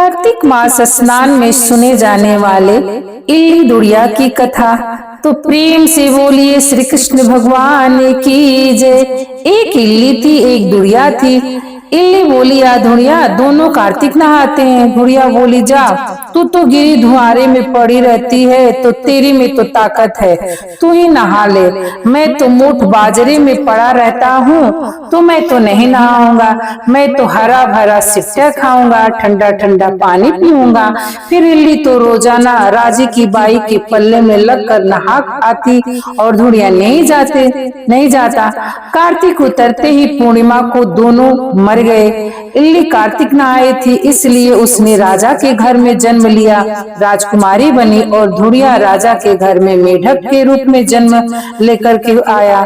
कार्तिक मास स्नान में सुने जाने वाले इल्ली दुड़िया की कथा। तो प्रेम से बोलिए श्री कृष्ण भगवान की जय। एक इल्ली थी, एक दुड़िया थी। इल्ली बोली, या धुड़िया, दोनों कार्तिक नहाते हैं। धुड़िया बोली, जा, तू तो गिरी धुआरे में पड़ी रहती है, तो तेरी में तो ताकत है, तू ही नहा ले। मैं तो मोट बाजरे में पड़ा रहता हूँ, तो मैं तो नहीं नहाऊंगा। मैं तो हरा भरा सिट्टा खाऊंगा, ठंडा ठंडा पानी पीऊंगा। फिर इल्ली तो रोजाना राजी की बाई के पल्ले में लगकर नहा आती और धुड़िया नहीं जाता। कार्तिक उतरते ही पूर्णिमा को दोनों मर गए। इल्ली कार्तिक नहाई थी, इसलिए उसने राजा के घर में जन्म लिया, राजकुमारी बनी। और धुड़िया राजा के घर में मेढक के रूप में जन्म लेकर के आया।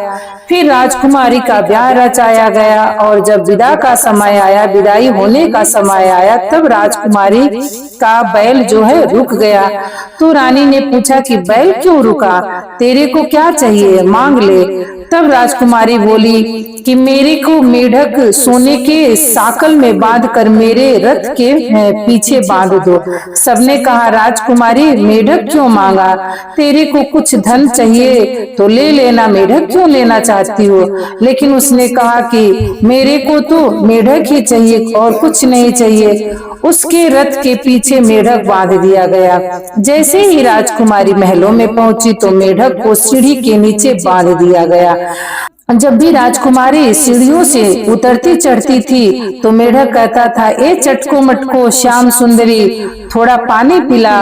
फिर राजकुमारी का ब्याह रचाया गया और जब विदा का समय आया, विदाई होने का समय आया, तब राजकुमारी का बैल जो है रुक गया। तो रानी ने पूछा कि बैल क्यों रुका, तेरे को क्या चाहिए, मांग ले। तब राजकुमारी बोली कि मेरे को मेढक सोने के साकल में बांधकर मेरे रथ के पीछे बांध दो। सबने कहा, राजकुमारी मेढक क्यों मांगा, तेरे को कुछ धन चाहिए तो ले लेना, मेढक क्यों लेना चाहती हो। लेकिन उसने कहा कि मेरे को तो मेढक ही चाहिए और कुछ नहीं चाहिए। उसके रथ के पीछे मेढक बांध दिया गया। जैसे ही राजकुमारी महलों में पहुंची तो मेढक को सीढ़ी के नीचे बांध दिया गया। जब भी राजकुमारी सीढ़ियों से उतरती चढ़ती थी तो मेढक कहता था, ए चटको मटको श्याम सुंदरी, थोड़ा पानी पिला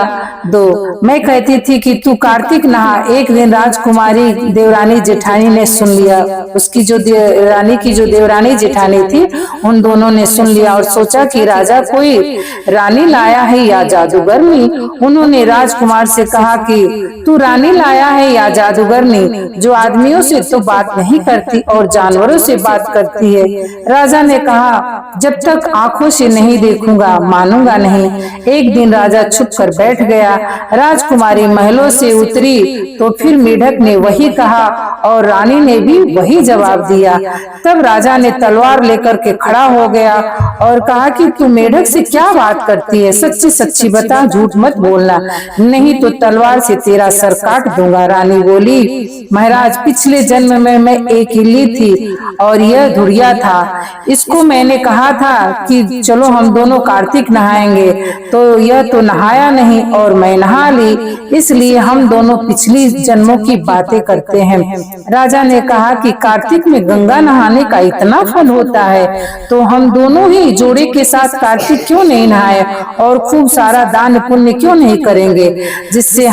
दो। मैं कहती थी कि तू कार्तिक नहा। एक दिन राजकुमारी देवरानी जेठानी ने सुन लिया। उसकी जो देवरानी जेठानी थी, उन दोनों ने सुन लिया और सोचा कि राजा कोई रानी लाया है या जादूगरनी। उन्होंने राजकुमार से कहा कि तू रानी लाया है या जादूगरनी, जो आदमियों से तो बात नहीं करती और जानवरों से बात करती है। राजा ने कहा, जब तक आंखों से नहीं देखूंगा मानूंगा नहीं। एक दिन राजा छुप कर बैठ गया। राजकुमारी महलों से उतरी तो फिर मेढक ने वही कहा और रानी ने भी वही जवाब दिया। तब राजा ने तलवार लेकर के खड़ा हो गया और कहा कि तू मेढक से क्या बात करती है, सच्ची सच्ची बता, झूठ मत बोलना, नहीं तो तलवार से तेरा सर काट दूंगा। रानी बोली, महाराज, पिछले जन्म में मैं एक इल्ली थी और यह धुड़िया था। इसको मैंने कहा था कि चलो हम दोनों कार्तिक नहाएंगे, तो यह तो नहाया नहीं और मैं नहा ली, इसलिए हम दोनों पिछली जन्मों की बातें करते हैं। राजा ने कहा कि कार्तिक में गंगा नहाने का इतना फल होता है, तो हम दोनों ही जोड़े के साथ कार्तिक क्यों नहीं नहाए और खूब सारा दान पुण्य क्यों नहीं करेंगे, जिससे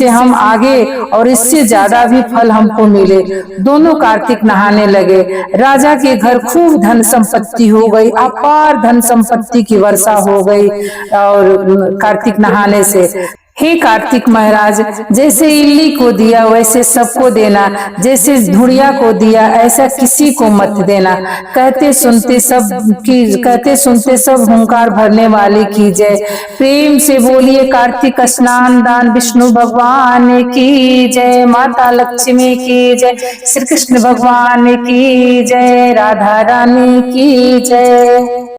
हम आगे और इससे ज्यादा भी फल हमको मिले। दोनों कार्तिक नहाने लगे। राजा के घर खूब धन संपत्ति हो गई, अपार धन संपत्ति की वर्षा हो गई और कार्तिक नहाने से। हे कार्तिक महाराज, जैसे इल्ली को दिया वैसे सबको देना, जैसे धुड़िया को दिया ऐसा किसी को मत देना। कहते सुनते सब हुंकार भरने वाले की जय। प्रेम से बोलिए कार्तिक स्नान दान विष्णु भगवान की जय, माता लक्ष्मी की जय, श्री कृष्ण भगवान की जय, राधा रानी की जय।